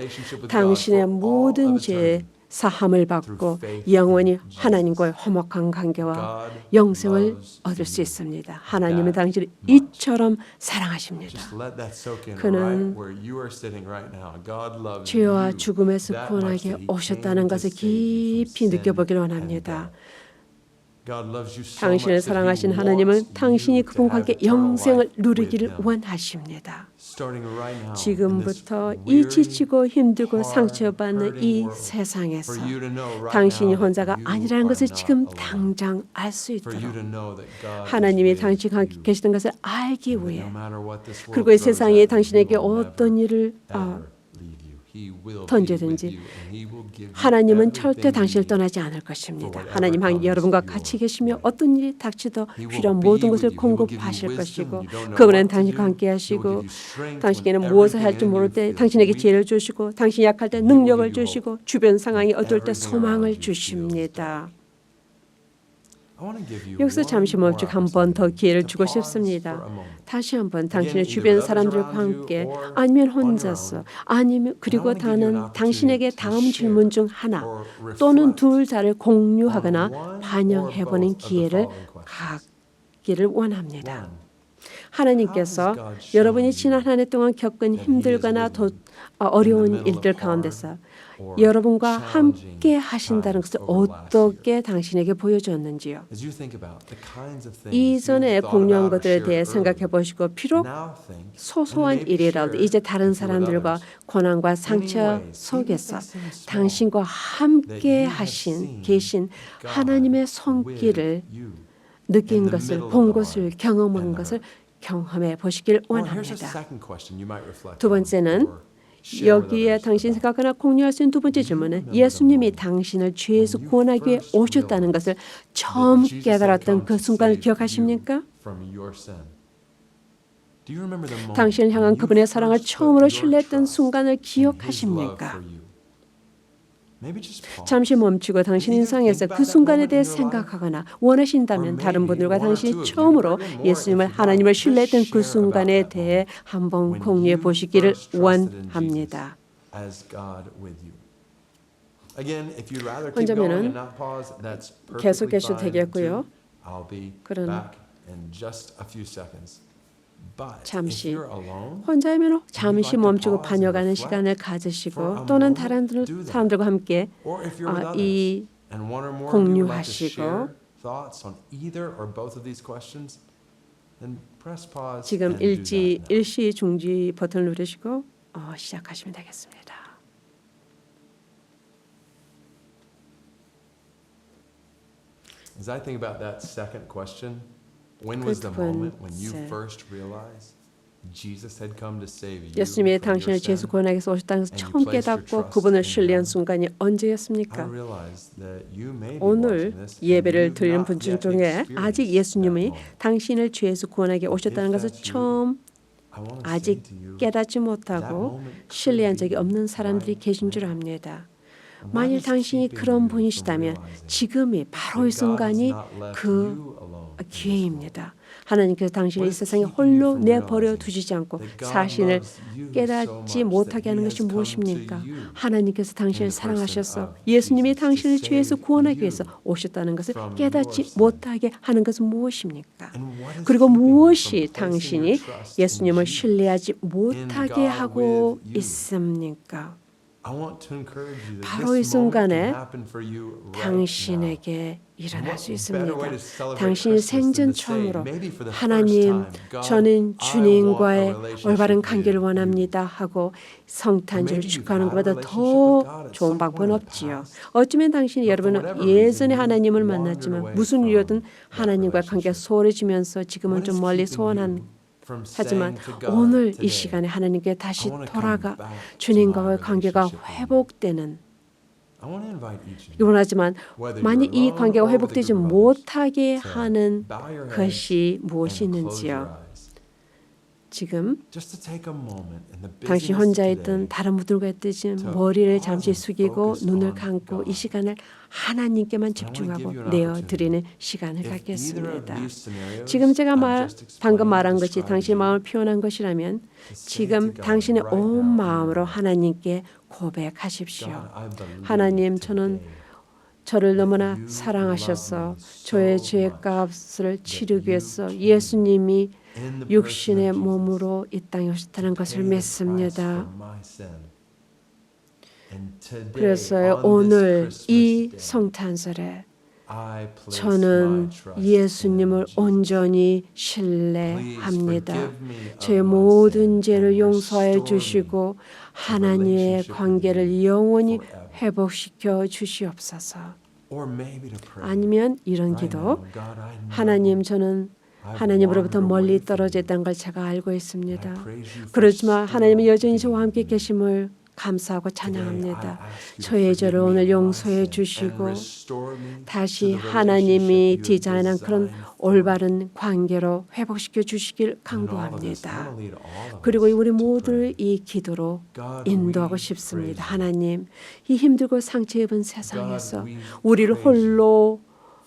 A: 당신의 모든 죄 사함을 받고 영원히 하나님과의 화목한 관계와 영생을 얻을 수 있습니다. 하나님은 당신을 이처럼 사랑하십니다. 그는 죄와 죽음에서 구원하게 오셨다는 것을 깊이 느껴보길 원합니다. 당신을 사랑하신 하나님은 당신이 그분과 함께 영생을 누리기를 원하십니다. 지금부터 이 지치고 힘들고 상처받는 이 세상에서 당신이 혼자가 아니라는 것을 지금 당장 알 수 있도록 하나님이 당신과 함께 계시던 것을 알기 위해 그리고 이 세상이 당신에게 어떤 일을 던지든지 하나님은 절대 당신을 떠나지 않을 것입니다. 하나님 여러분과 같이 계시며 어떤 일이 닥치도 필요한 모든 것을 공급하실 것이고 그분은 당신과 함께 하시고 당신에게는 무엇을 할지 모를 때 당신에게 지혜를 주시고 당신이 약할 때 능력을 주시고 주변 상황이 어두울 때 소망을 주십니다. 여기서 잠시 멈추 한 번 더 기회를 주고 싶습니다. 다시 한번 당신의 주변 사람들과 함께 아니면 혼자서 아니면 그리고 당신에게 다음 질문 중 하나 또는 둘 다를 공유하거나 반영해보는 기회를 갖기를 원합니다. 하나님께서 여러분이 지난 한 해 동안 겪은 힘들거나 어려운 일들 가운데서 여러분과 함께 하신다는 것을 어떻게 당신에게 보여주었는지요. 이전에 공유한 것들에 대해 생각해 보시고 비록 소소한 일이라도 이제 다른 사람들과 고난과 상처 속에서 당신과 함께 계신 하나님의 손길을 느낀 것을 본 것을 경험한 것을 경험해 보시길
D: Or here's a
A: 원합니다.
D: second question you might reflect
A: 두
D: on
A: 번째는
D: or share with
A: 여기에
D: others
A: 당신
D: about.
A: 생각하거나 공유할 수 있는 두 번째 질문은 예수님이 당신을 죄에서 구원하기 위해 오셨다는 것을 처음
D: That Jesus had
A: 깨달았던
D: come
A: 그
D: to
A: 순간을
D: save
A: 기억하십니까?
D: you from your sin. Do you remember the moment
A: 당신을 향한
D: when you
A: 그분의 사랑을
D: first put
A: 처음으로
D: your
A: 신뢰했던
D: trust
A: 순간을
D: in His love
A: 기억하십니까?
D: for you? Maybe just pause.
A: 잠시 멈추고 당신 인상에서 그 순간에 대해 생각하거나 원하신다면 다른 분들과 당신이 처음으로 예수님을 하나님을 신뢰했던 그 순간에 대해 한번
D: When
A: 공유해
D: you
A: 보시기를
D: first trusted in
A: 원합니다.
D: Jesus as God with you. Again, if you'd rather keep going and not pause, that's
A: 계속
D: perfectly
A: 계셔도
D: fine
A: 되겠고요.
D: too. I'll be
A: 그러나
D: back in just a few seconds. But if
A: 잠시
D: you're alone,
A: 혼자이면 잠시
D: like to
A: 멈추고
D: pause and
A: 반여가는
D: reflect
A: 시간을
D: for
A: 가지시고
D: a
A: 또는
D: moment,
A: 다른
D: do that.
A: 사람들과 함께
D: or if you're with others
A: 이
D: and one or more of you would like to
A: 공유하시고
D: share thoughts on either or both of these questions, then press pause
A: 지금
D: and do that now.
A: 일시 중지 버튼을 누르시고 시작하시면 되겠습니다.
D: As I think about that second question, when
A: 그
D: was the
A: 두
D: moment when you
A: 번째.
D: first realized Jesus had come to save you
A: 예수님이
D: from your
A: 당신을 죄에서
D: sin?
A: 구원하기 위해서 오셨다는 것을
D: and you
A: 처음
D: placed your
A: 깨닫고
D: trust
A: 그분을
D: in
A: 신뢰한
D: Him?
A: 순간이
D: I
A: 언제였습니까?
D: realized that you may be
A: 오늘
D: watching this and
A: 예배를
D: you've
A: 드리는
D: not
A: 분들
D: yet
A: 중에
D: experienced
A: 아직
D: that
A: 예수님이
D: moment.
A: 당신을 죄에서 구원하기 위해 오셨다는 것을
D: that's you,
A: 처음
D: I want to say
A: 아직
D: to you,
A: 깨닫지
D: that
A: 못하고
D: moment could
A: 신뢰한 적이
D: be
A: 없는 사람들이
D: right
A: 계신 줄
D: now.
A: 압니다.
D: What
A: 만일
D: is
A: 당신이
D: keeping
A: 그런
D: you from
A: 분이시다면
D: realizing
A: 지금이 바로 이
D: that God has
A: 순간이
D: not left
A: 그
D: you alone in this world?
A: 기회입니다. 하나님께서 당신을 이
D: What is
A: 세상에
D: keeping you
A: 홀로
D: from
A: 내버려
D: realizing
A: 두지 않고
D: that God
A: 사실을
D: loves you so
A: 깨닫지
D: much that
A: 못하게
D: He
A: 하는
D: has
A: 것이
D: come to
A: 무엇입니까?
D: you
A: 하나님께서 당신을
D: in the person
A: 사랑하셔서
D: of
A: 예수님이
D: Jesus to
A: 당신을 죄에서
D: save
A: 구원하기
D: you
A: 위해서 오셨다는 것을
D: from your
A: 깨닫지
D: sin?
A: 못하게 하는 것은 무엇입니까?
D: And what is
A: 그리고
D: keeping you
A: 무엇이
D: from placing
A: 당신이
D: your trust in
A: 예수님을
D: Jesus?
A: 신뢰하지 못하게
D: God
A: 하고
D: with you?
A: 있습니까?
D: I want to encourage you that
A: 바로 이
D: this moment can
A: 순간에
D: happen for you right now.
A: 당신에게 일어날 수 있습니다.
D: better way to celebrate
A: 당신이
D: Christmas than
A: 생전
D: to say,
A: 처음으로
D: maybe for the first
A: 하나님,
D: time, God,
A: 저는
D: I want a
A: 주님과의
D: relationship
A: 올바른
D: with
A: 관계를
D: you.
A: 원합니다 하고 성탄절을
D: Maybe you've
A: 축하하는
D: had a
A: 것보다
D: relationship with God
A: 더
D: at
A: 좋은
D: some
A: 방법은
D: point in the
A: 없지요.
D: past.
A: 어쩌면 당신이
D: But for
A: 여러분은
D: whatever reason,
A: 예전에
D: you've
A: 하나님을
D: wandered
A: 만났지만
D: away
A: 무슨
D: from
A: 이유든
D: that
A: 하나님과 관계가
D: relationship.
A: 소홀해지면서 지금은
D: What
A: 좀
D: is
A: 멀리
D: keeping
A: 소원한
D: you from
A: 하지만
D: saying to God
A: 오늘
D: today,
A: 이 시간에 하나님께 다시
D: I wanna come
A: 돌아가
D: back to
A: 주님과의
D: my
A: 관계가
D: relationship with you.
A: 회복되는
D: I want to invite each of you,
A: 원하지만
D: whether
A: 만약
D: you're
A: 이
D: alone
A: 관계가
D: or with a
A: 회복되지
D: group of others,
A: 못하게
D: to
A: 하는
D: bow your heads
A: 것이
D: and
A: 무엇이
D: close your
A: 있는지요.
D: eyes.
A: 지금
D: Just to take a moment in the
A: 당신
D: busyness
A: 혼자
D: of
A: 있든
D: today
A: 다른 분들과 있든
D: to
A: 머리를
D: pause
A: 잠시
D: and
A: 숙이고
D: focus
A: 눈을
D: on
A: 감고 이
D: God.
A: 시간을 하나님께만
D: And I wanna give
A: 집중하고
D: you an
A: 내어드리는 시간을
D: If either of
A: 갖겠습니다.
D: these scenarios
A: 지금 제가
D: I've just
A: 방금
D: explained,
A: 말한 것이
D: described
A: 당신의
D: to you,
A: 마음을 표현한 것이라면
D: to say
A: 지금
D: to God
A: 당신의
D: right
A: 온
D: now in your
A: 마음으로
D: heart,
A: 하나님께 고백하십시오.
D: God, I believe
A: 하나님, 저는
D: today
A: 저를 너무나
D: you
A: 사랑하셔서
D: love me
A: 저의
D: so
A: 죄값을 치르기
D: you
A: 위해서
D: came
A: 예수님이
D: in the
A: 육신의
D: person of Jesus
A: 몸으로 이 땅에 오셨다는
D: to
A: 것을
D: pay the price
A: 믿습니다.
D: for my sin. And today,
A: 그래서
D: on this
A: 오늘
D: Christmas
A: 이
D: day,
A: 성탄절에
D: I place
A: 저는
D: my trust
A: 예수님을
D: in Jesus.
A: 온전히
D: Please
A: 신뢰합니다.
D: forgive me of
A: 제
D: my
A: 모든
D: sin
A: 죄를
D: and
A: 용서해
D: restore me
A: 주시고 하나님의
D: relationship with
A: 관계를
D: you
A: 영원히
D: forever.
A: 회복시켜 주시옵소서.
D: Or maybe to pray
A: 아니면 이런
D: right
A: 기도,
D: now, God, I know
A: 하나님, 저는
D: I've
A: 하나님으로부터
D: wandered away
A: 멀리
D: from
A: 떨어져
D: you,
A: 있다는 걸 제가 알고
D: and I
A: 있습니다.
D: praise you for
A: 그렇지만 하나님은
D: still
A: 여전히
D: being
A: 저와 함께
D: with me.
A: 계심을 감사하고
D: Today, I
A: 찬양합니다.
D: ask you to
A: 저의
D: forgive
A: 죄를
D: me
A: 오늘
D: of my
A: 용서해
D: sin and
A: 주시고
D: restore me
A: 다시
D: to the relationship
A: 하나님이
D: you have
A: 디자인한 그런
D: designed for me.
A: 올바른 관계로 회복시켜 주시길
D: And in all of this, I
A: 간구합니다.
D: wanna lead all of
A: 그리고
D: us
A: 우리
D: to
A: 모두를
D: pray.
A: 이 기도로
D: God,
A: 인도하고
D: we
A: 싶습니다.
D: praise you.
A: 하나님, 이 힘들고 상처 입은
D: God,
A: 세상에서
D: we
A: 우리를
D: praise you
A: 홀로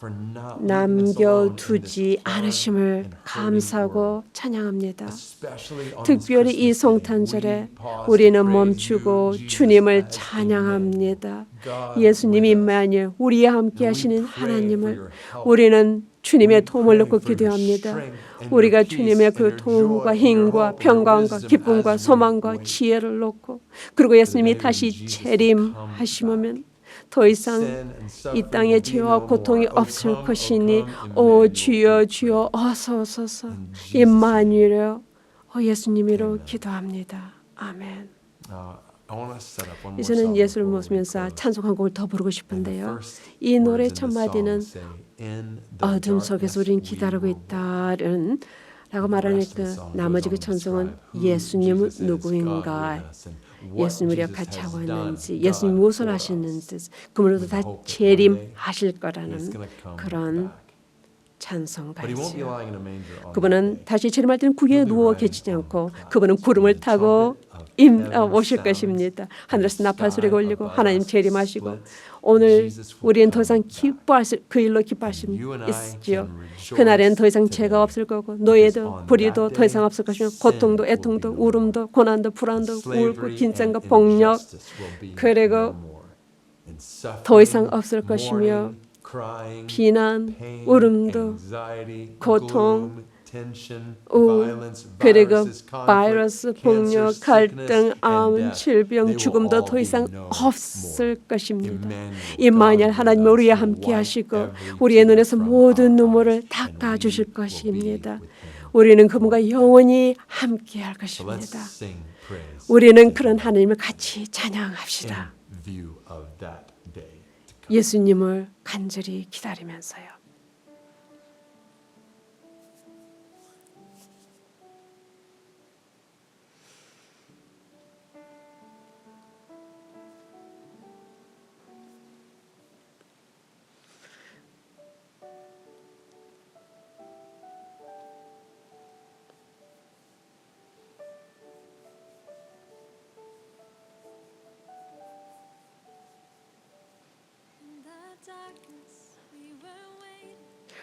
D: for not leaving us alone in this
A: 남겨두지
D: hard
A: 않으심을
D: and hurting world.
A: 감사하고 찬양합니다.
D: Especially on this
A: 특별히 이
D: Christmas day,
A: 성탄절에
D: we pause to
A: 우리는
D: praise
A: 멈추고
D: you, Jesus,
A: 주님을
D: as
A: 찬양합니다.
D: Emmanuel, God
A: 예수님이
D: with us.
A: 임마누엘, 우리와 함께
D: And we
A: 하시는
D: pray for
A: 하나님을
D: your help.
A: 우리는 주님의
D: We
A: 도움을
D: pray
A: 놓고
D: for your
A: 기도합니다.
D: strength and your
A: 우리가
D: peace
A: 주님의
D: and
A: 그
D: your
A: 도움과
D: joy and your
A: 힘과
D: hope and your
A: 평강과
D: wisdom
A: 기쁨과
D: as we
A: 소망과
D: wait
A: 지혜를 놓고 그리고 예수님이
D: for the day
A: 다시
D: when Jesus will come
A: 재림하시면 더 이상
D: Sin and
A: 이
D: suffering
A: 땅에
D: will be
A: 죄와
D: no
A: 고통이
D: more. O
A: 없을
D: come, O
A: 것이니
D: come,
A: 오
D: Emmanuel,
A: 주여
D: we
A: 주여
D: pray.
A: 어서 오소서
D: In Jesus'
A: 임마누엘여 예수님으로
D: Amen.
A: 기도합니다. 아멘.
D: I want to set up one more
A: 이제는
D: song
A: 예수를
D: before we
A: 모시면서
D: close.
A: 찬송 한 곡을 더 부르고
D: And the
A: 싶은데요.
D: first
A: 이 노래
D: words in
A: 첫
D: this song
A: 마디는
D: say, "In the
A: 어둠
D: darkness
A: 속에서 우린
D: we
A: 기다리고
D: will walk."
A: 있다는 라고 말하니까 나머지 그 천성은 예수님은 누구인가, 예수님 우리가 같이 하고 있는지, 예수님 무엇을 하셨는지, 그물로도 다 재림하실 거라는 그런 찬송가 있어요. 그분은 다시 재림할 때는 구기에 누워 계시지 않고 그분은 구름을 타고 오실 것입니다. 하늘에서 나팔 소리가 울리고 하나님 재림하시고 오늘 우리는 더 이상 그 일로 기뻐할 수 있지요. 그날엔 더 이상 죄가 없을 거고 노예도 불의도 더 이상 없을 것이며 고통도 애통도 울음도 고난도 불안도 우울고 긴장과 폭력 그리고 더 이상 없을 것이며 비난, 울음도, 고통, 그리고 바이러스, 폭력, 갈등, 암, 질병, 죽음도 더 이상 없을 것입니다. 임마누엘 하나님 우리와 함께 하시고 우리의 눈에서 모든 눈물을 닦아주실 것입니다. 우리는 그분과 영원히 함께 할 것입니다. 우리는 그런 하나님을 같이 찬양합시다. 예수님을 간절히 기다리면서요.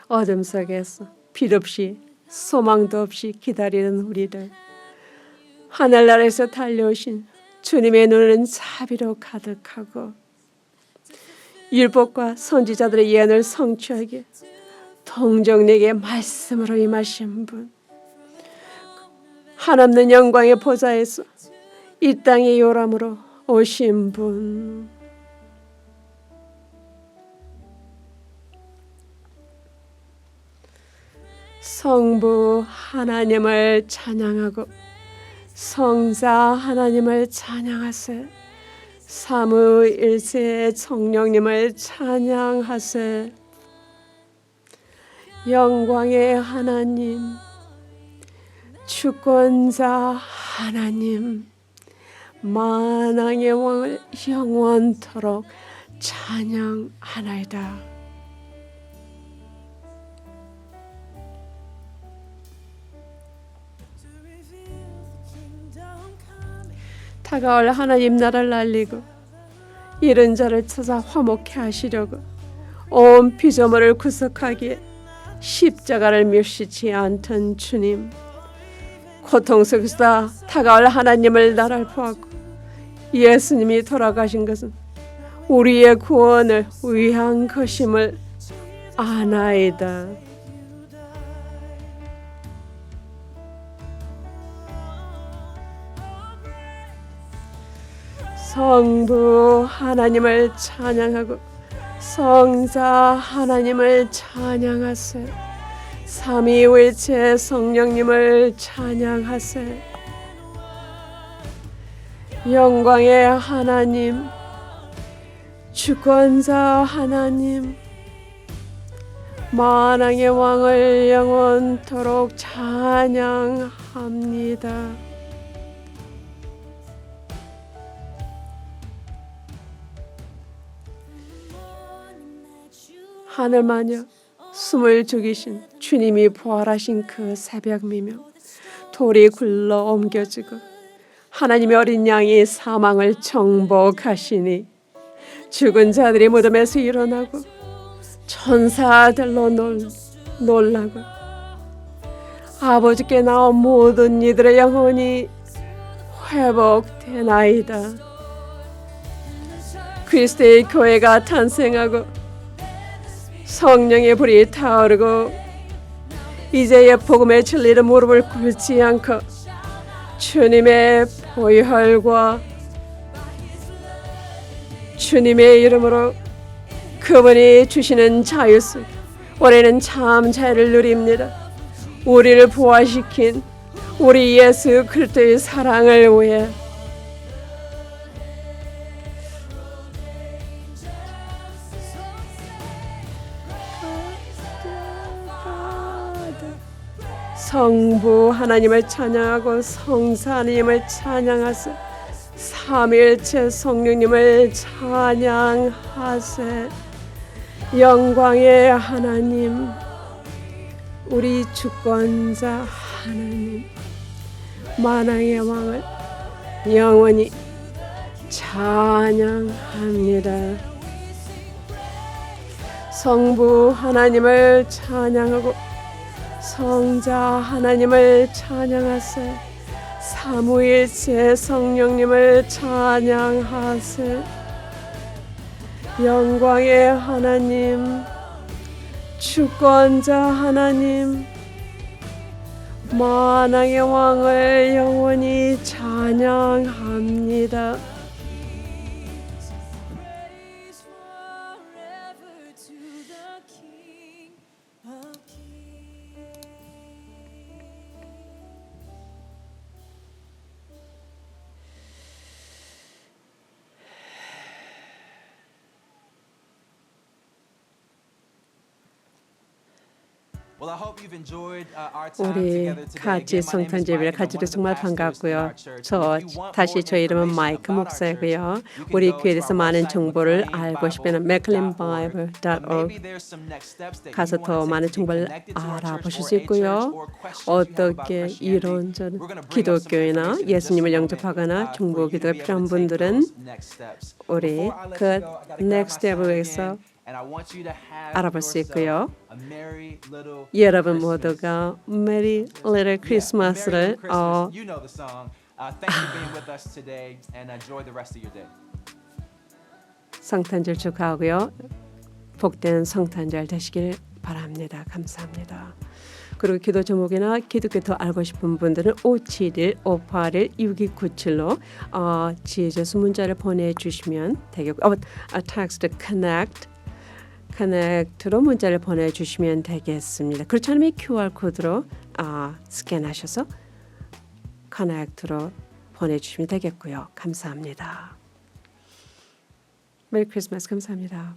A: 어둠 속에서 빛 없이 소망도 없이 기다리는 우리를 하늘나라에서 달려오신 주님의 눈은 자비로 가득하고 율법과 선지자들의 예언을 성취하게 동정에게 말씀으로 임하신 분, 한없는 영광의 보좌에서 이 땅의 요람으로 오신 분, 성부 하나님을 찬양하고 성자 하나님을 찬양하세. 삼위일체 성령님을 찬양하세. 영광의 하나님, 주권자 하나님, 만왕의 왕을 영원토록 찬양하나이다. 다가올 하나님 나라를 알리고 잃은 자를 찾아 화목케 하시려고 온 피조물을 구속하기에 십자가를 멸시치 않던 주님, 고통 속에서 다가올 하나님을 나라를 보았고 예수님이 돌아가신 것은 우리의 구원을 위한 것임을 아나이다. 성부 하나님을 찬양하고 성자 하나님을 찬양하세. 삼위일체 성령님을 찬양하세. 영광의 하나님, 주권자 하나님, 만왕의 왕을 영원토록 찬양합니다. 하늘마녀 숨을 죽이신 주님이 부활하신 그 새벽미며 돌이 굴러 옮겨지고 하나님의 어린 양이 사망을 정복하시니 죽은 자들이 무덤에서 일어나고 천사들로 놀라고 아버지께 나온 모든 이들의 영혼이 회복되나이다. 그리스도의 교회가 탄생하고 성령의 불이 타오르고 이제의 복음의 진리를 무릎을 꿇지 않고 주님의 보혈과 주님의 이름으로 그분이 주시는 자유 속 올해는 참 자유를 누립니다. 우리를 부활시킨 우리 예수 그리스도의 사랑을 위해 성부 하나님을 찬양하고 성사 하나님을 찬양하세. 삼위일체 성령님을 찬양하세. 영광의 하나님, 우리 주권자 하나님, 만왕의 왕을 영원히 찬양합니다. 성부 하나님을 찬양하고 성자 하나님을 찬양하세. 삼위일체 성령님을 찬양하세. 영광의 하나님, 주권자 하나님, 만왕의 왕을 영원히 찬양합니다.
C: Praise forever to the King of Kings.
A: 우리 같이 성탄 예배를 가지고 정말 반갑고요. 다시 저 이름은 마이크 목사고요. 우리 교회에서 많은 정보를 알고 싶으면 macleanbible.org 가서 더 많은 정보를 알아보실 수 있고요. 어떻게 이런저런 기독교나 예수님을 영접하거나 중보 기도가 필요한 분들은 우리 그 Next Step에서 알아볼 수 있고요. 여러분 모두가 Merry Little Christmas를 성탄절 축하하고요. 복된 성탄절 되시길 바랍니다. 감사합니다. 그리고 기도 제목이나 기독교 더 알고 싶은 분들은 571-581-6297로 지혜제수 문자를 보내주시면 되겠고 text connect로 문자를 보내주시면 되겠습니다. 그렇지 않으면 QR코드로 스캔하셔서 connect로 보내주시면 되겠고요. 감사합니다. 메리 크리스마스. 감사합니다.